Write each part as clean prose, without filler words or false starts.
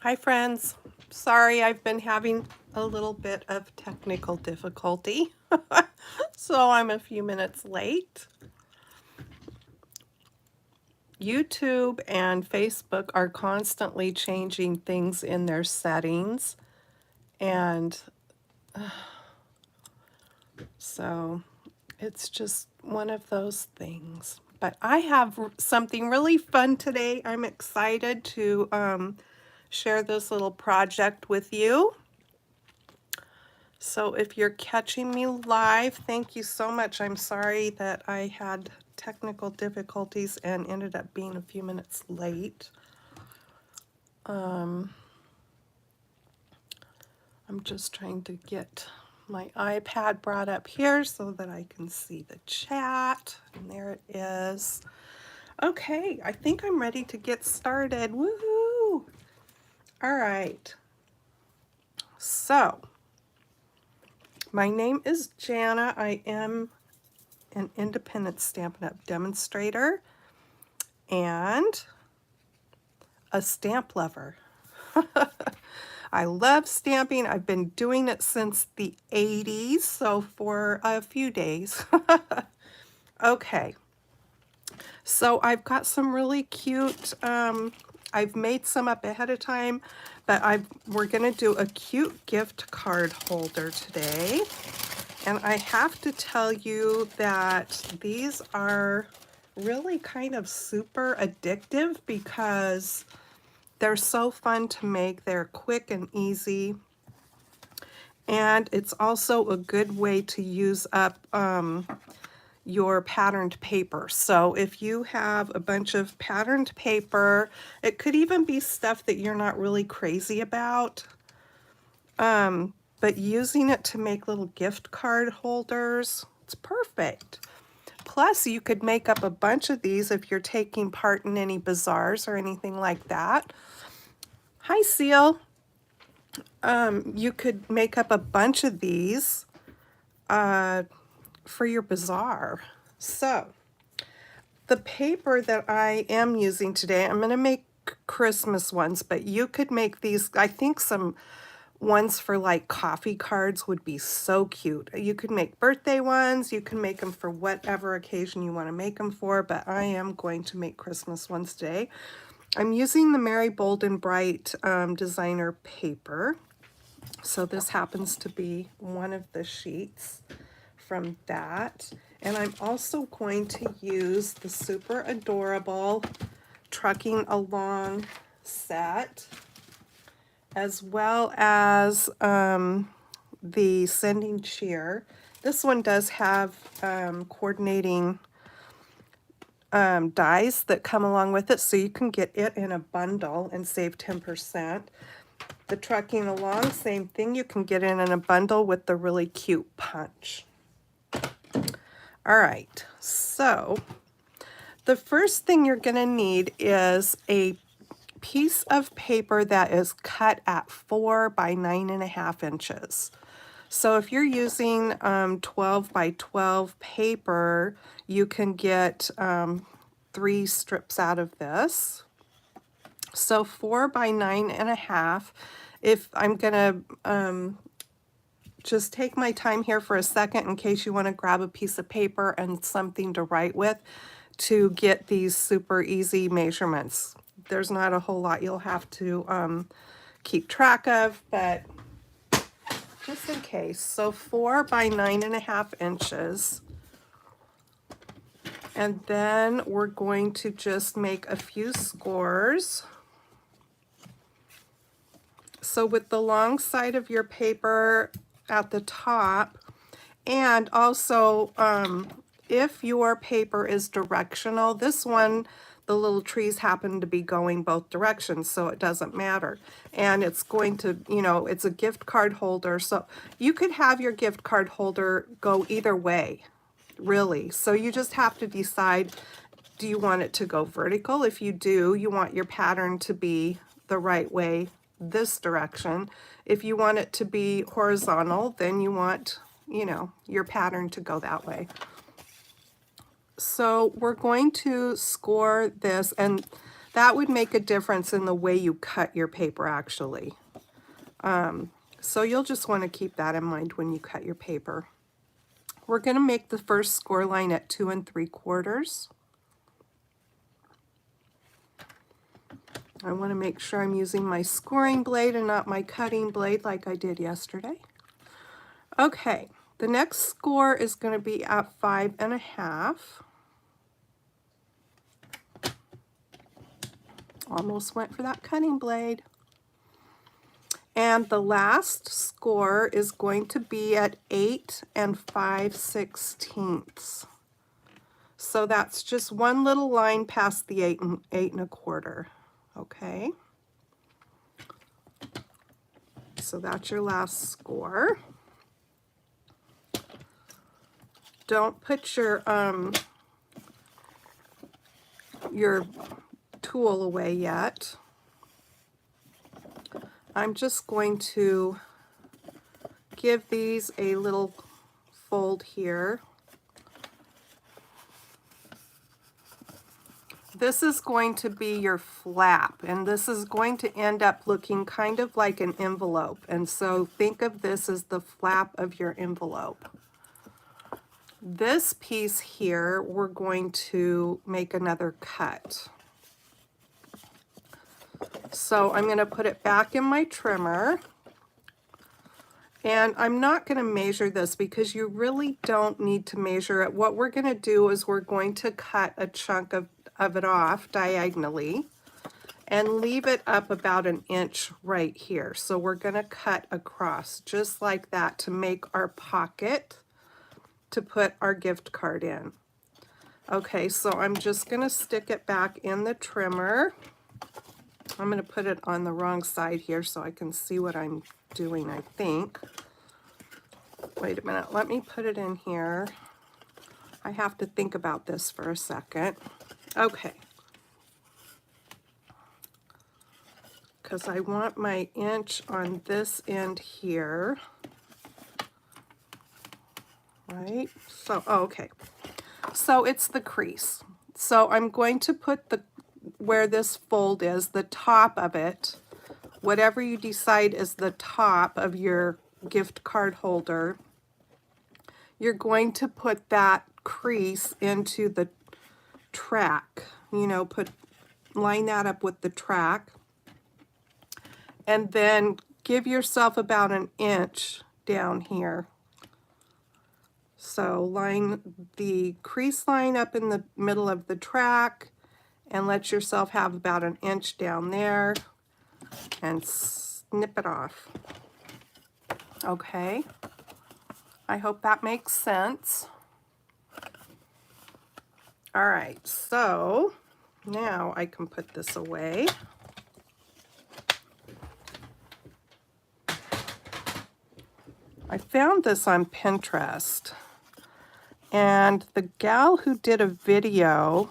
Hi friends, sorry I've been having a little bit of technical difficulty, so I'm a few minutes late. YouTube and Facebook are constantly changing things in their settings, and so it's just one of those things. But I have something really fun today. I'm excited to share this little project with you. So if you're catching me live, thank you so much. I'm sorry that I had technical difficulties and ended up being a few minutes late. I'm just trying to get my iPad brought up here so that I can see the chat. And there it is. Okay, I think I'm ready to get started. Woohoo! All right. So, my name is Jana. I am an independent Stampin' Up! Demonstrator and a stamp lover. I love stamping. I've been doing it since the 80s, so for a few days. Okay, so I've got some really cute, I've made some up ahead of time, but we're gonna do a cute gift card holder today. And I have to tell you that these are really kind of super addictive because they're so fun to make. They're quick and easy. And it's also a good way to use up your patterned paper. So if you have a bunch of patterned paper, it could even be stuff that you're not really crazy about. But using it to make little gift card holders, it's perfect. Plus, you could make up a bunch of these if you're taking part in any bazaars or anything like that. Hi, Seal. You could make up a bunch of these for your bazaar. So, the paper that I am using today, I'm going to make Christmas ones, but you could make these, I think some ones for like coffee cards would be so cute. You could make birthday ones, you can make them for whatever occasion you want to make them for, but I am going to make Christmas ones today. I'm using the Mary Bold and Bright designer paper. So this happens to be one of the sheets from that. And I'm also going to use the super adorable Trucking Along set, as well as the Sending Cheer. This one does have coordinating dies that come along with it, so you can get it in a bundle and save 10%. The Trucking Along, same thing, you can get it in a bundle with the really cute punch. All right, so the first thing you're going to need is a piece of paper that is cut at 4 by 9.5 inches. So if you're using 12 by 12 paper, you can get 3 strips out of this. So 4 by 9.5. If I'm gonna just take my time here for a second in case you want to grab a piece of paper and something to write with to get these super easy measurements. There's not a whole lot you'll have to keep track of, but just in case. So 4 by 9.5 inches. And then we're going to just make a few scores. So with the long side of your paper at the top, and also if your paper is directional, this one, the little trees happen to be going both directions, so it doesn't matter. And it's going to, you know, it's a gift card holder, so you could have your gift card holder go either way, really. So you just have to decide, do you want it to go vertical? If you do, you want your pattern to be the right way, this direction. If you want it to be horizontal, then you want, you know, your pattern to go that way. So we're going to score this, and That would make a difference in the way you cut your paper, actually. So you'll just want to keep that in mind when you cut your paper. We're going to make the first score line at 2 3/4. I want to make sure I'm using my scoring blade and not my cutting blade like I did yesterday. Okay, the next score is going to be at 5 1/2. Almost went for that cutting blade. And the last score is going to be at 8 5/16. So that's just one little line past the 8 1/4. Okay. So that's your last score. Don't put your tool away yet. I'm just going to give these a little fold here. This is going to be your flap, and this is going to end up looking kind of like an envelope. And so think of this as the flap of your envelope. This piece here, we're going to make another cut. So I'm going to put it back in my trimmer. And I'm not going to measure this because you really don't need to measure it. What we're going to do is we're going to cut a chunk of it off diagonally and leave it up about 1 inch right here. So we're going to cut across just like that to make our pocket to put our gift card in. Okay, so I'm just going to stick it back in the trimmer. I'm going to put it on the wrong side here so I can see what I'm doing, I think. Wait a minute, let me put it in here. I have to think about this for a second. Okay. Because I want my inch on this end here. Right? So, oh, okay. So it's the crease. So I'm going to put where this fold is, the top of it, whatever you decide is the top of your gift card holder, you're going to put that crease into the track. You know, line that up with the track, and then give yourself about 1 inch down here. So line the crease line up in the middle of the track and let yourself have about 1 inch down there and snip it off. Okay, I hope that makes sense. All right, so now I can put this away. I found this on Pinterest, and the gal who did a video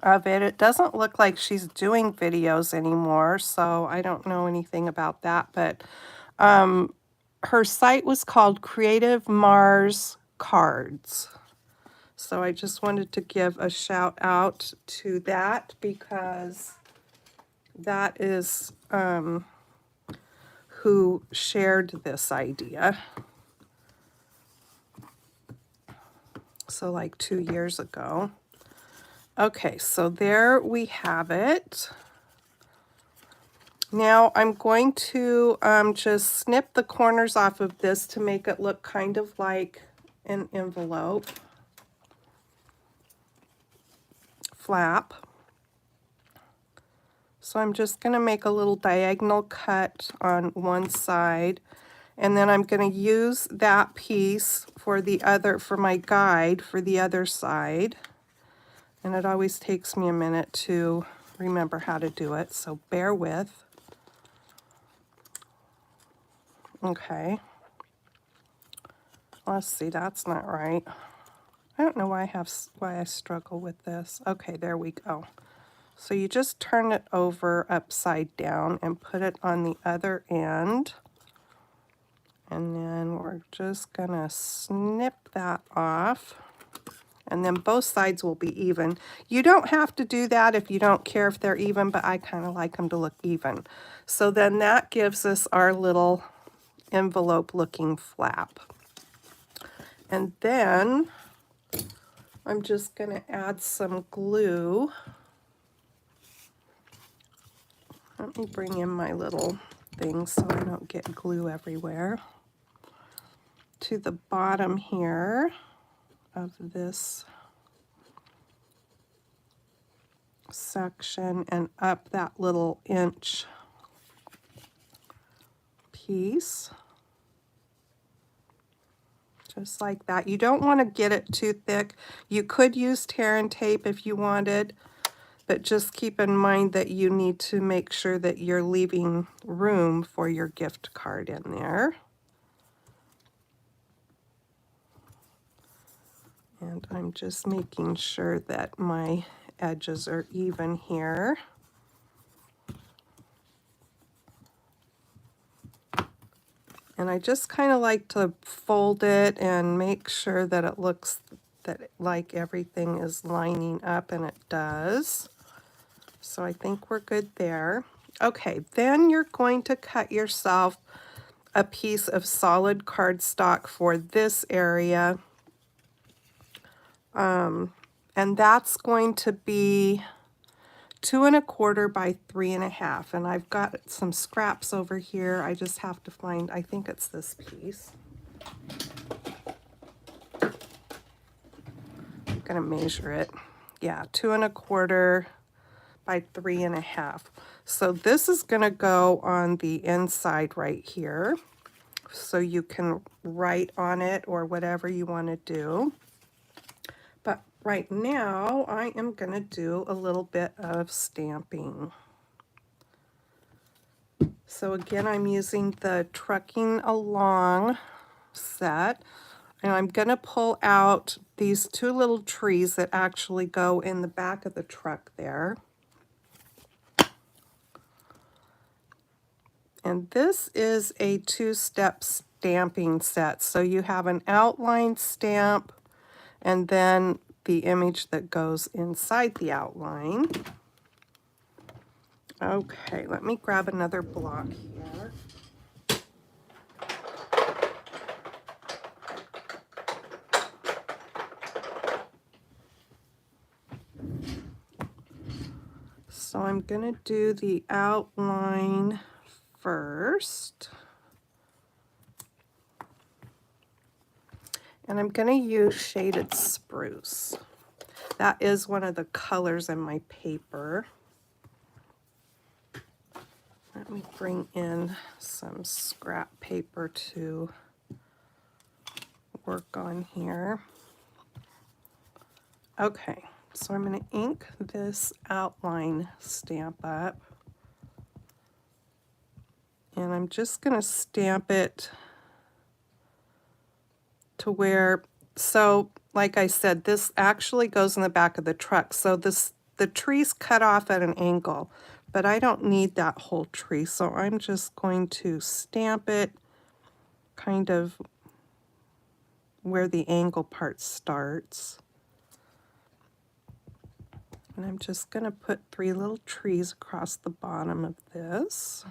of it, it doesn't look like she's doing videos anymore, so I don't know anything about that, but her site was called Creative Mars Cards. So I just wanted to give a shout out to that because that is who shared this idea. So like 2 years ago. Okay, so there we have it. Now I'm going to just snip the corners off of this to make it look kind of like an envelope flap. So I'm just going to make a little diagonal cut on one side, and then I'm going to use that piece for my guide for the other side. And it always takes me a minute to remember how to do it, so bear with. Okay. Let's see, that's not right. I don't know why I struggle with this. Okay, there we go. So you just turn it over upside down and put it on the other end. And then we're just gonna snip that off. And then both sides will be even. You don't have to do that if you don't care if they're even, but I kind of like them to look even. So then that gives us our little envelope looking flap. And then I'm just going to add some glue. Let me bring in my little thing so I don't get glue everywhere. To the bottom here of this section and up that little inch piece. Just like that. You don't want to get it too thick. You could use tear and tape if you wanted, but just keep in mind that you need to make sure that you're leaving room for your gift card in there. And I'm just making sure that my edges are even here. And I just kind of like to fold it and make sure that it looks like everything is lining up, and it does. So I think we're good there. Okay, then you're going to cut yourself a piece of solid cardstock for this area. And that's going to be 2 1/4 by 3 1/2. And I've got some scraps over here. I just have to find, I think it's this piece. I'm gonna measure it. Yeah, 2 1/4 by 3 1/2. So this is gonna go on the inside right here. So you can write on it or whatever you want to do. But right now I am going to do a little bit of stamping. So again, I'm using the Trucking Along set, and I'm going to pull out these 2 little trees that actually go in the back of the truck there. And this is a 2-step stamping set. So you have an outline stamp and then the image that goes inside the outline. Okay, let me grab another block here. So I'm going to do the outline first. And I'm going to use Shaded Spruce. That is one of the colors in my paper. Let me bring in some scrap paper to work on here. Okay, so I'm going to ink this outline stamp up. And I'm just going to stamp it to where, so like I said, this actually goes in the back of the truck. So the tree's cut off at an angle, but I don't need that whole tree. So I'm just going to stamp it kind of where the angle part starts. And I'm just going to put 3 little trees across the bottom of this.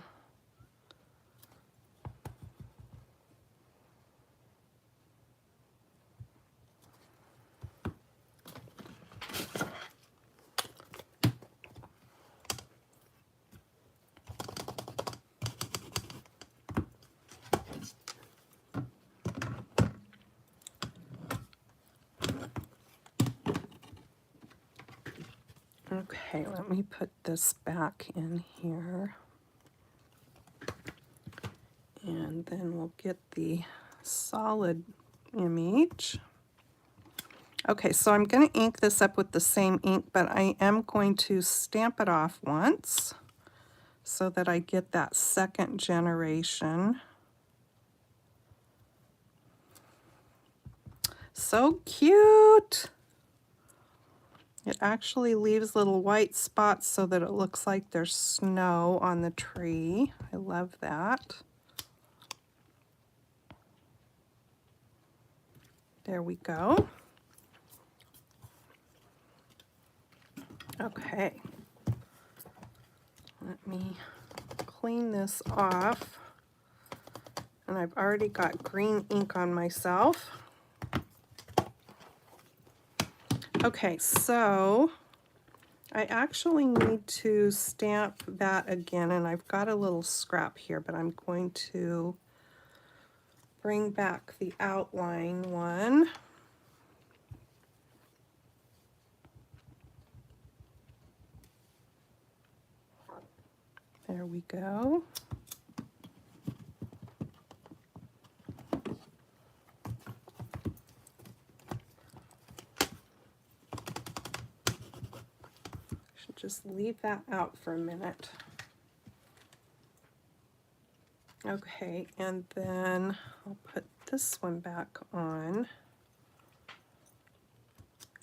Okay, let me put this back in here. And then we'll get the solid image. Okay, so I'm going to ink this up with the same ink, but I am going to stamp it off once so that I get that second generation. So cute! It actually leaves little white spots so that it looks like there's snow on the tree. I love that. There we go. Okay, let me clean this off. And I've already got green ink on myself. Okay, so I actually need to stamp that again, and I've got a little scrap here, but I'm going to bring back the outline one. There we go. Should just leave that out for a minute. Okay, and then I'll put this one back on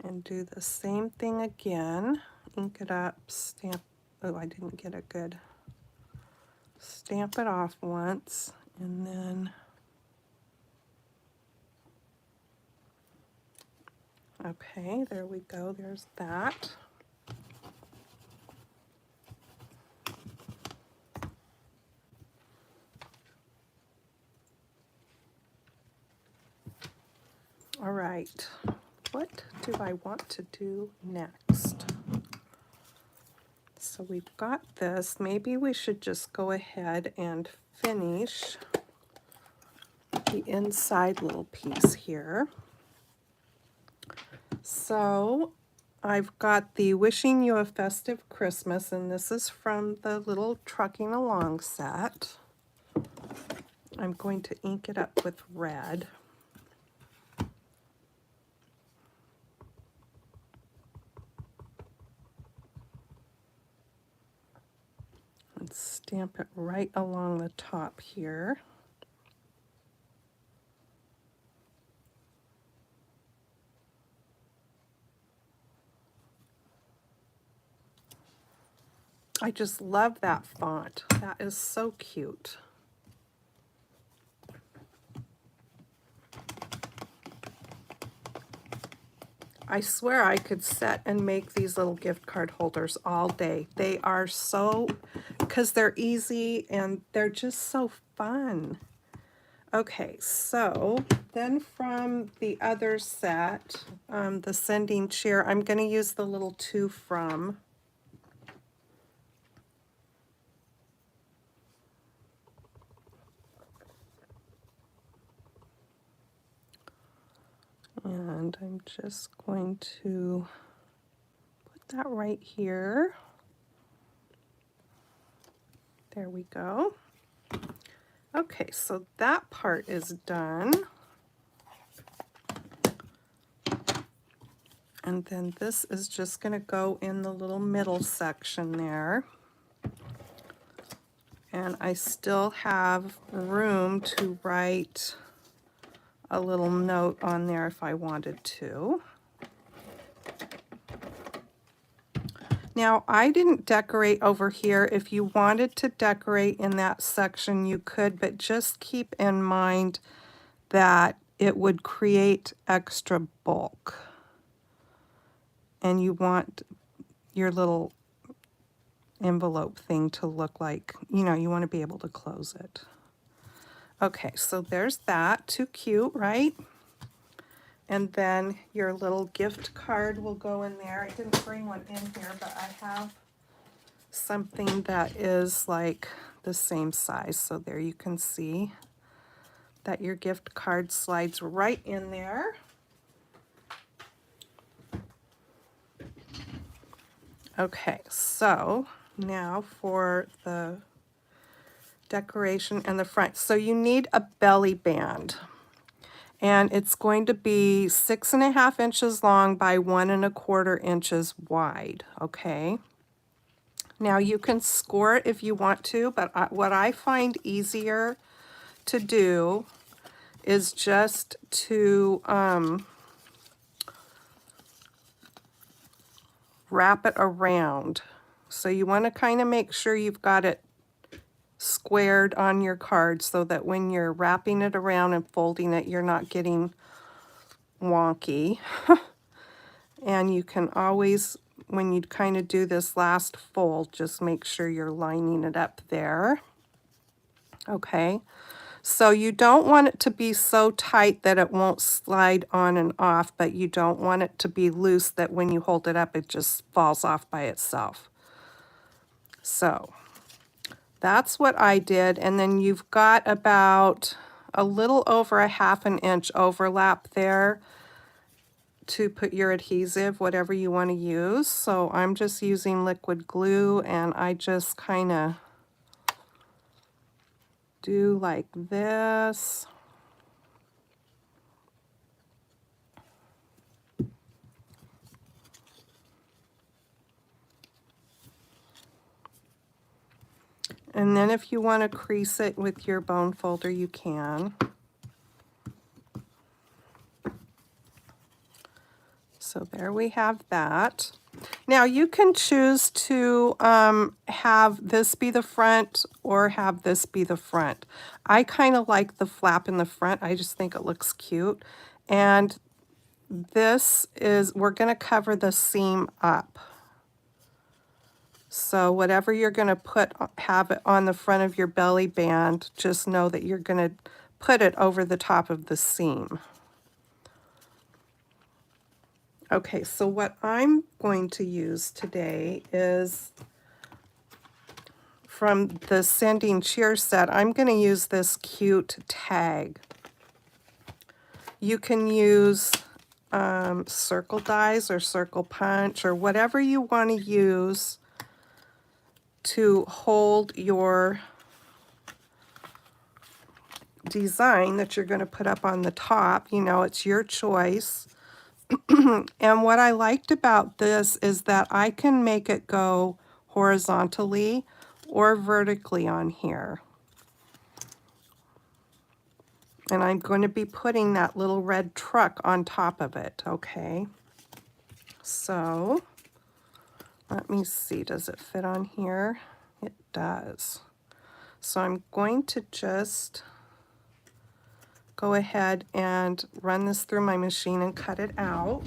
and do the same thing again. Ink it up, stamp. Oh, I didn't get it good. Stamp it off once, and then okay, there we go, there's that. All right, what do I want to do next? So we've got this. Maybe we should just go ahead and finish the inside little piece here. So I've got the Wishing You a Festive Christmas, and this is from the little Trucking Along set. I'm going to ink it up with red. And stamp it right along the top here. I just love that font. That is so cute. I swear I could sit and make these little gift card holders all day. They are so, because they're easy and they're just so fun. Okay, so then from the other set, the Sending Cheer, I'm going to use the little To From. And I'm just going to put that right here. There we go. Okay, so that part is done. And then this is just going to go in the little middle section there. And I still have room to write a little note on there if I wanted to. Now, I didn't decorate over here. If you wanted to decorate in that section, you could, but just keep in mind that it would create extra bulk. And you want your little envelope thing to look like, you know, you want to be able to close it. Okay, so there's that. Too cute, right? And then your little gift card will go in there. I didn't bring one in here, but I have something that is like the same size. So there you can see that your gift card slides right in there. Okay, so now for the decoration and the front. So you need a belly band. And it's going to be 6.5 inches long by 1 1/4 inches wide, okay? Now you can score it if you want to, but what I find easier to do is just to wrap it around. So you want to kind of make sure you've got it squared on your card so that when you're wrapping it around and folding it, you're not getting wonky. And you can always when you kind of do this last fold, just make sure you're lining it up there. Okay, so you don't want it to be so tight that it won't slide on and off, but you don't want it to be loose that when you hold it up, it just falls off by itself. So that's what I did, and then you've got about a little over a ½ inch overlap there to put your adhesive, whatever you want to use. So I'm just using liquid glue, and I just kind of do like this. And then if you want to crease it with your bone folder, you can. So there we have that. Now you can choose to have this be the front or have this be the front. I kind of like the flap in the front. I just think it looks cute. And this is, we're going to cover the seam up. So whatever you're going to have it on the front of your belly band, just know that you're going to put it over the top of the seam. Okay, so what I'm going to use today is from the Sending Cheer set. I'm going to use this cute tag. You can use circle dies or circle punch or whatever you want to use to hold your design that you're going to put up on the top. You know, it's your choice. And what I liked about this is that I can make it go horizontally or vertically on here. And I'm going to be putting that little red truck on top of it, okay? So, let me see, does it fit on here? It does. So I'm going to just go ahead and run this through my machine and cut it out.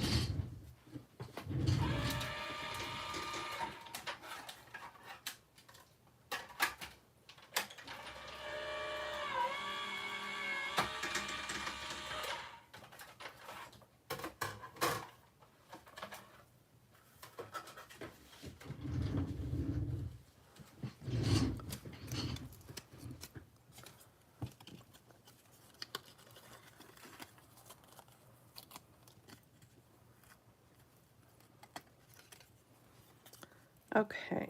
Okay.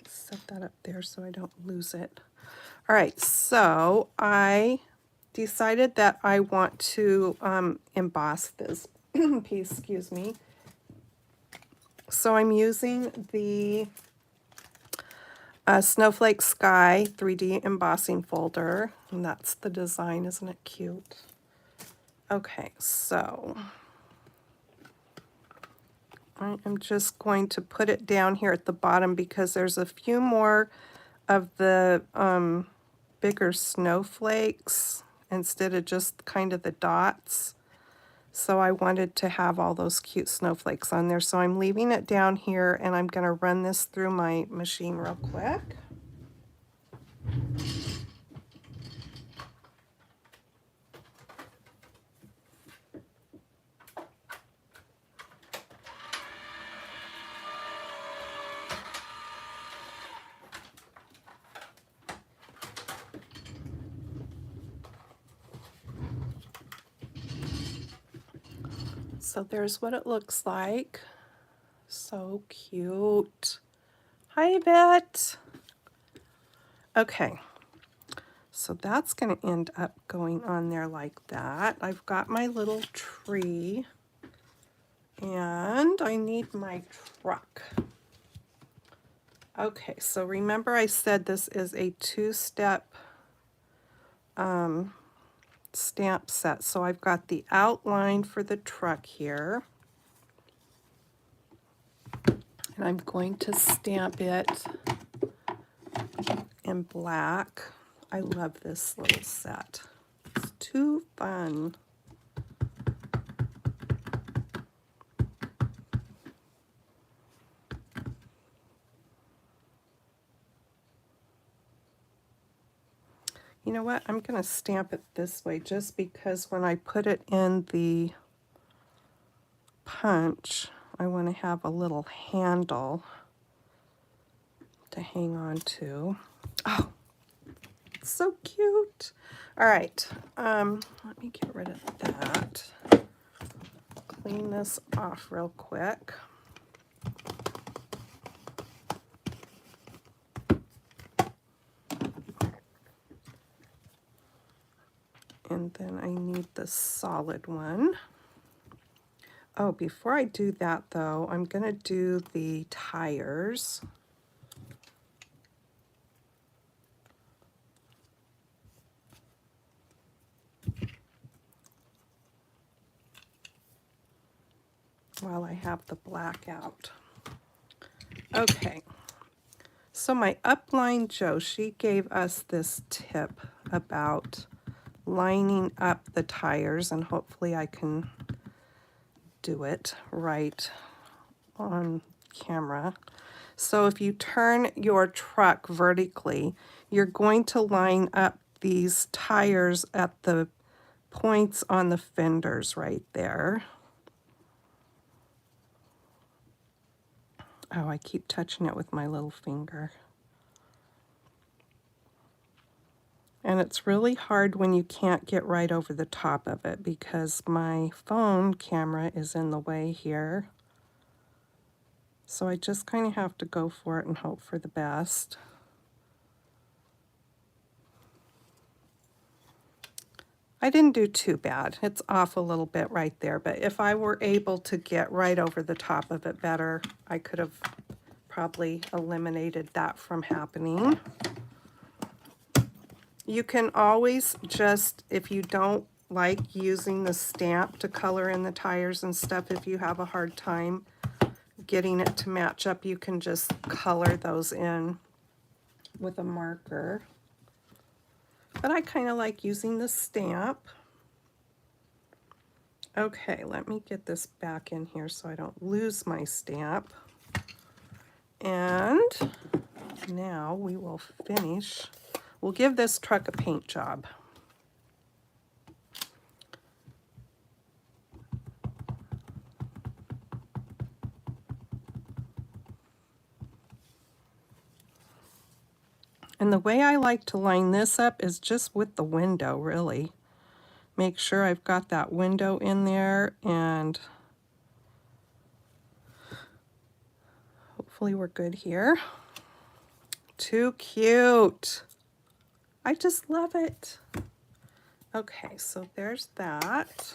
Set that up there so I don't lose it. All right, so I decided that I want to emboss this piece, excuse me. So I'm using the Snowflake Sky 3D embossing folder, and that's the design. Isn't it cute? Okay, so I am just going to put it down here at the bottom because there's a few more of the bigger snowflakes instead of just kind of the dots. So I wanted to have all those cute snowflakes on there. So I'm leaving it down here, and I'm going to run this through my machine real quick. So there's what it looks like. So cute. Hi, Bet. Okay, so that's going to end up going on there like that. I've got my little tree, and I need my truck. Okay, so remember I said this is a two-step stamp set. So I've got the outline for the truck here. And I'm going to stamp it in black. I love this little set. It's too fun. You know what? I'm going to stamp it this way just because when I put it in the punch, I want to have a little handle to hang on to. Oh, it's so cute. All right, let me get rid of that. Clean this off real quick. And then I need the solid one. Oh, before I do that though, I'm going to do the tires. While I have the black out. Okay, so my upline Jo, she gave us this tip about lining up the tires, and hopefully I can do it right on camera. So if you turn your truck vertically, you're going to line up these tires at the points on the fenders right there. Oh, I keep touching it with my little finger. And it's really hard when you can't get right over the top of it because my phone camera is in the way here. So I just kind of have to go for it and hope for the best. I didn't do too bad. It's off a little bit right there, but if I were able to get right over the top of it better, I could have probably eliminated that from happening. You can always just, if you don't like using the stamp to color in the tires and stuff, if you have a hard time getting it to match up, you can just color those in with a marker. But I kind of like using the stamp. Okay, let me get this back in here so I don't lose my stamp. And now we will finish. We'll give this truck a paint job. And the way I like to line this up is just with the window, really. Make sure I've got that window in there, and hopefully we're good here. Too cute. I just love it. Okay, so there's that.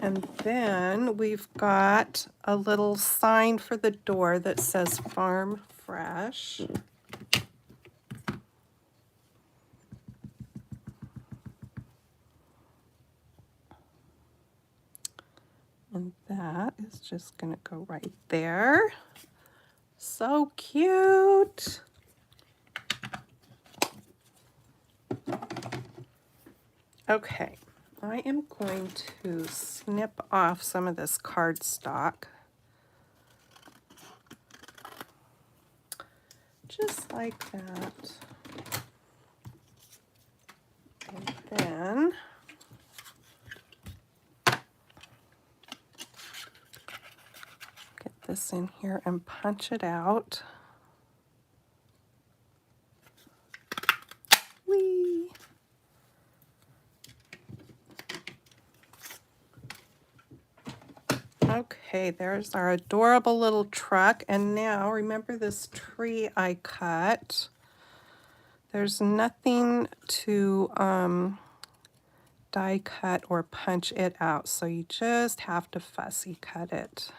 And then we've got a little sign for the door that says Farm Fresh. And that is just going to go right there. So cute. Okay, I am going to snip off some of this cardstock. Just like that. And then get this in here and punch it out. Whee! Okay, there's our adorable little truck. And now, remember this tree I cut? There's nothing to die cut or punch it out, so you just have to fussy cut it.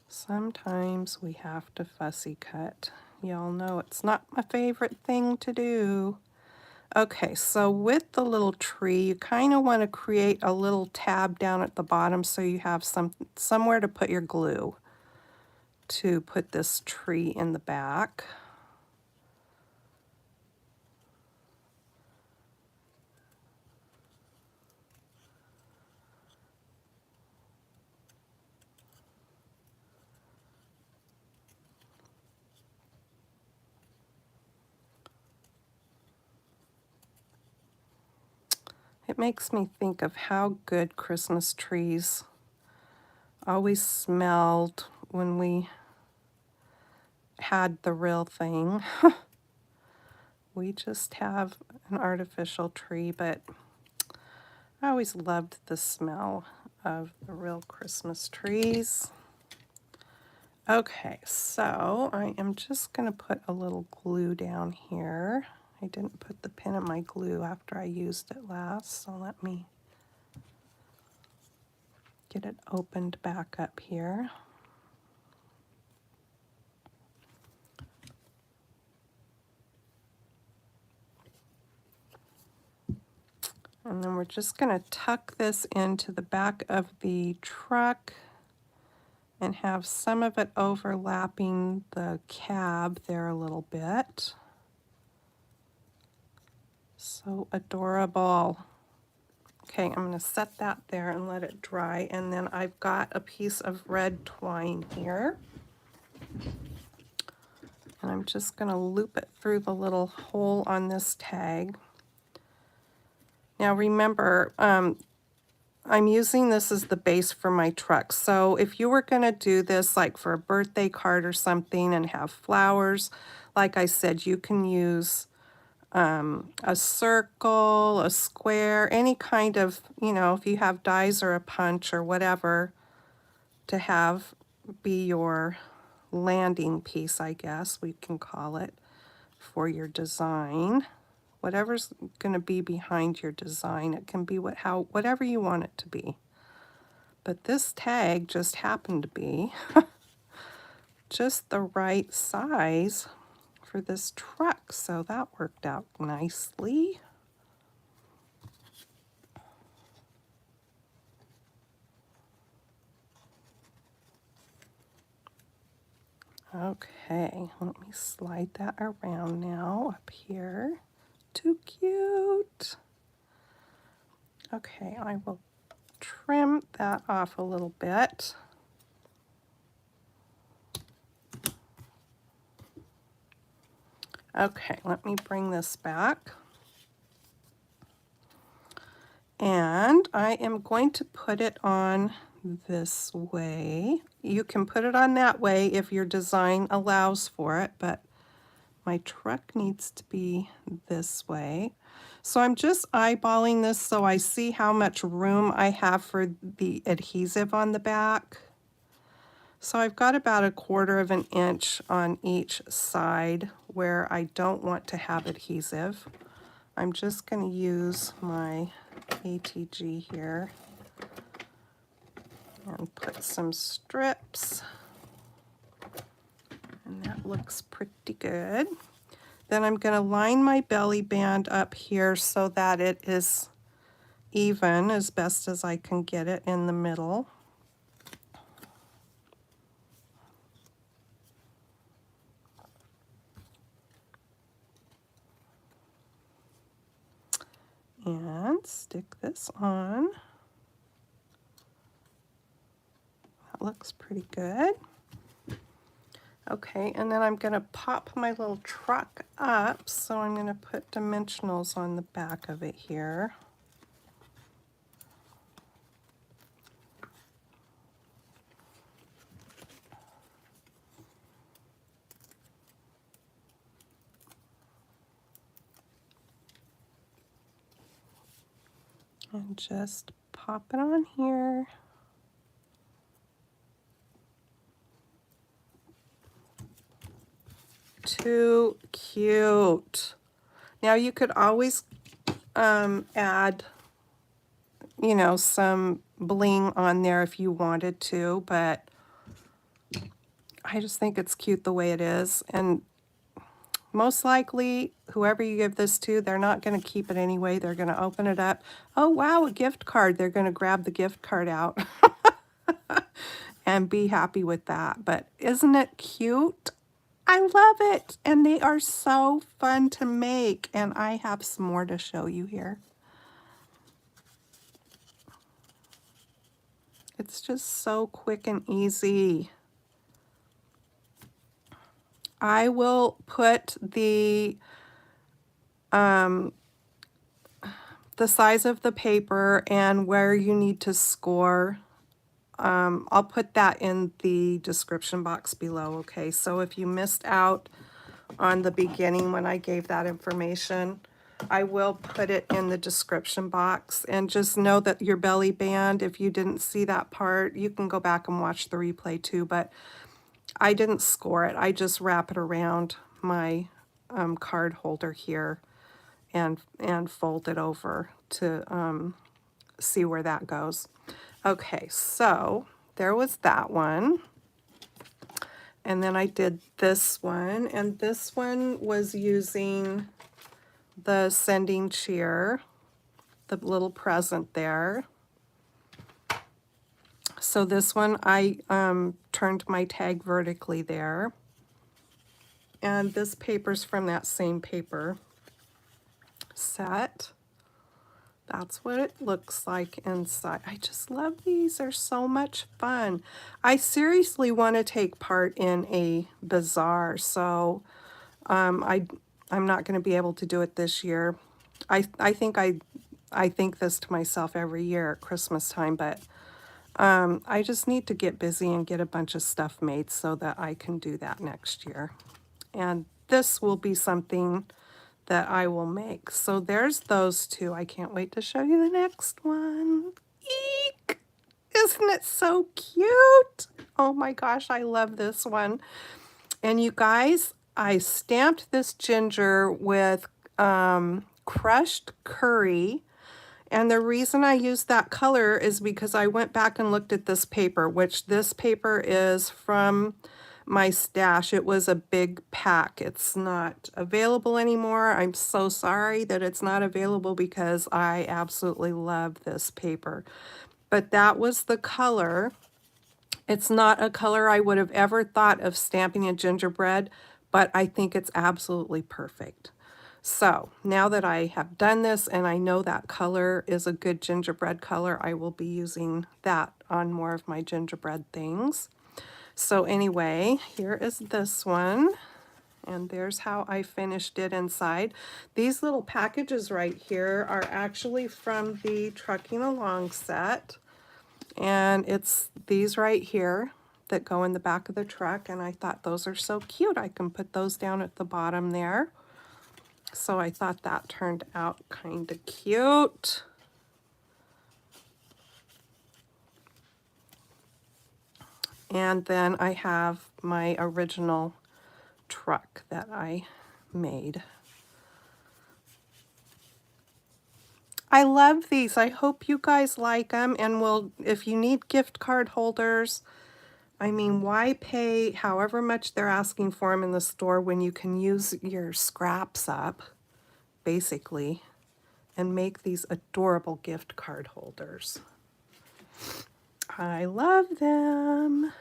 Sometimes we have to fussy cut. Y'all know it's not my favorite thing to do. Okay, so with the little tree, you kind of want to create a little tab down at the bottom so you have somewhere to put your glue to put this tree in the back. It makes me think of how good Christmas trees always smelled when we had the real thing. We just have an artificial tree, but I always loved the smell of the real Christmas trees. Okay, so I am just going to put a little glue down here. I didn't put the pin in my glue after I used it last, so let me get it opened back up here. And then we're just going to tuck this into the back of the truck and have some of it overlapping the cab there a little bit. So adorable. Okay, I'm going to set that there and let it dry. And then I've got a piece of red twine here. And I'm just going to loop it through the little hole on this tag. Now remember, I'm using this as the base for my truck. So if you were going to do this like for a birthday card or something and have flowers, like I said, you can use a circle, a square, any kind of, you know, if you have dies or a punch or whatever to have be your landing piece, I guess we can call it, for your design. Whatever's going to be behind your design, it can be whatever you want it to be. But this tag just happened to be just the right size for this truck, so that worked out nicely. Okay, let me slide that around now up here. Too cute. Okay, I will trim that off a little bit. Okay, let me bring this back. And I am going to put it on this way. You can put it on that way if your design allows for it, but my truck needs to be this way. So I'm just eyeballing this so I see how much room I have for the adhesive on the back. So I've got about 1/4 of an inch on each side where I don't want to have adhesive. I'm just going to use my ATG here and put some strips. And that looks pretty good. Then I'm going to line my belly band up here so that it is even as best as I can get it in the middle. And stick this on. That looks pretty good. Okay, and then I'm going to pop my little truck up, so I'm going to put dimensionals on the back of it here. And just pop it on here. Too cute. Now you could always add, you know, some bling on there if you wanted to, but I just think it's cute the way it is. And most likely, whoever you give this to, they're not going to keep it anyway. They're going to open it up. Oh, wow, a gift card. They're going to grab the gift card out and be happy with that. But isn't it cute? I love it. And they are so fun to make. And I have some more to show you here. It's just so quick and easy. I will put the the size of the paper and where you need to score, I'll put that in the description box below, okay? So if you missed out on the beginning when I gave that information, I will put it in the description box. And just know that your belly band, if you didn't see that part, you can go back and watch the replay too, but I didn't score it. I just wrap it around my card holder here and fold it over to see where that goes. Okay, so there was that one. And then I did this one, and this one was using the sending cheer, the little present there. So this one I turned my tag vertically there. And this paper's from that same paper set. That's what it looks like inside. I just love these. They're so much fun. I seriously want to take part in a bazaar, so I'm not going to be able to do it this year. I think this to myself every year at Christmas time, but I just need to get busy and get a bunch of stuff made so that I can do that next year. And this will be something that I will make. So there's those two. I can't wait to show you the next one. Eek! Isn't it so cute? Oh my gosh, I love this one. And you guys, I stamped this ginger with crushed curry. And the reason I used that color is because I went back and looked at this paper, which this paper is from my stash. It was a big pack. It's not available anymore. I'm so sorry that it's not available because I absolutely love this paper. But that was the color. It's not a color I would have ever thought of stamping a gingerbread, but I think it's absolutely perfect. So now that I have done this and I know that color is a good gingerbread color, I will be using that on more of my gingerbread things. So anyway, here is this one, and there's how I finished it inside. These little packages right here are actually from the Trucking Along set, and it's these right here that go in the back of the truck, and I thought those are so cute. I can put those down at the bottom there. So I thought that turned out kind of cute. And then I have my original truck that I made. I love these. I hope you guys like them, and will, if you need gift card holders, I mean, why pay however much they're asking for them in the store when you can use your scraps up, basically, and make these adorable gift card holders. I love them.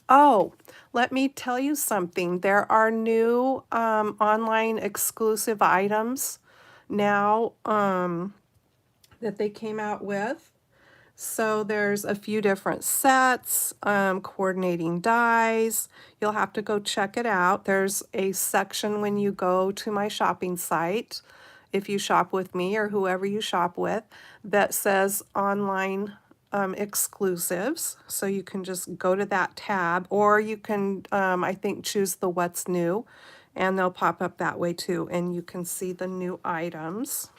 Oh, let me tell you something. There are new online exclusive items now that they came out with. So there's a few different sets, coordinating dies. You'll have to go check it out. There's a section when you go to my shopping site, if you shop with me or whoever you shop with, that says online exclusives. So you can just go to that tab, or you can, I think, choose the what's new, and they'll pop up that way too, and you can see the new items.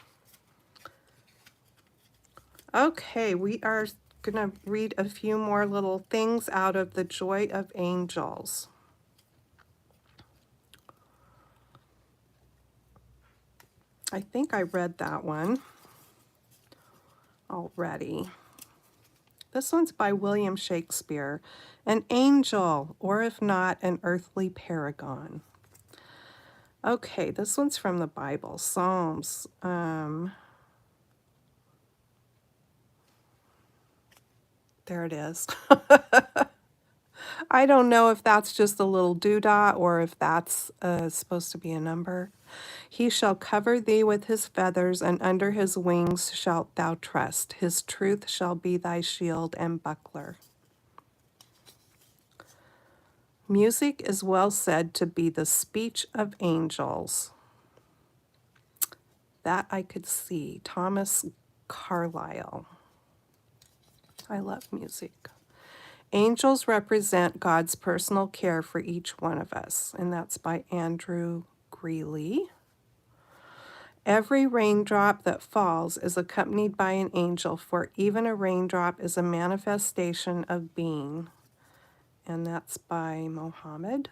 Okay, we are going to read a few more little things out of The Joy of Angels. I think I read that one already. This one's by William Shakespeare. An angel, or if not, an earthly paragon. Okay, this one's from the Bible, Psalms. There it is. I don't know if that's just a little doodah or if that's supposed to be a number. He shall cover thee with his feathers, and under his wings shalt thou trust. His truth shall be thy shield and buckler. Music is well said to be the speech of angels. That I could see. Thomas Carlisle. I love music. Angels represent God's personal care for each one of us, and that's by Andrew Greeley. Every raindrop that falls is accompanied by an angel, for even a raindrop is a manifestation of being. And that's by Mohammed.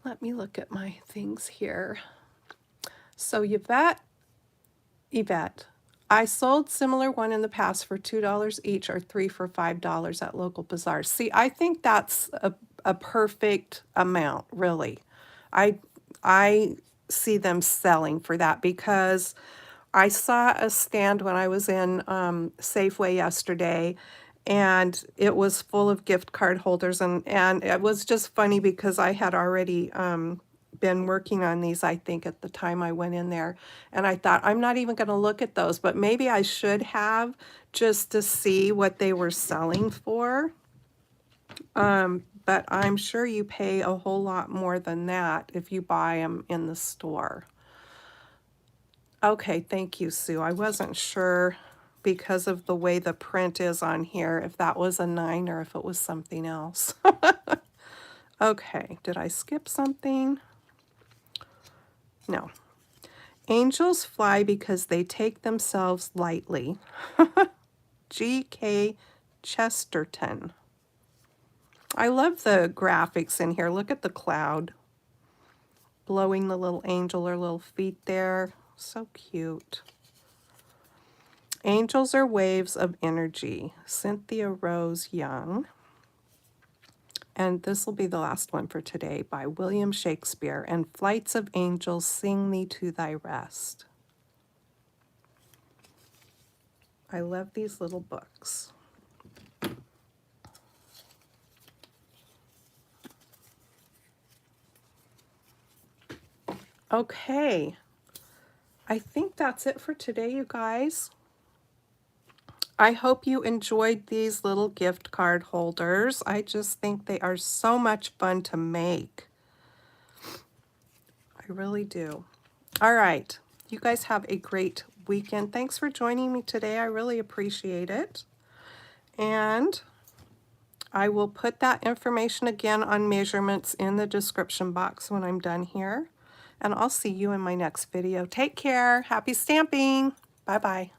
Let me look at my things here. So Yvette, I sold similar one in the past for $2 each or 3 for $5 at local bazaars. See, I think that's a perfect amount, really. I see them selling for that because I saw a stand when I was in Safeway yesterday, and it was full of gift card holders, and it was just funny because I had already been working on these, I think, at the time I went in there, and I thought, I'm not even going to look at those, but maybe I should have, just to see what they were selling for. But I'm sure you pay a whole lot more than that if you buy them in the store. Okay, thank you, Sue. I wasn't sure because of the way the print is on here if that was a 9 or if it was something else. Okay, did I skip something? No. Angels fly because they take themselves lightly. G.K. Chesterton. I love the graphics in here. Look at the cloud blowing the little angel or little feet there. So cute. Angels are waves of energy. Cynthia Rose Young. And this will be the last one for today, by William Shakespeare. And flights of angels sing thee to thy rest. I love these little books. Okay, I think that's it for today, you guys. I hope you enjoyed these little gift card holders. I just think they are so much fun to make. I really do. All right, you guys have a great weekend. Thanks for joining me today. I really appreciate it. And I will put that information again on measurements in the description box when I'm done here. And I'll see you in my next video. Take care. Happy stamping. Bye-bye.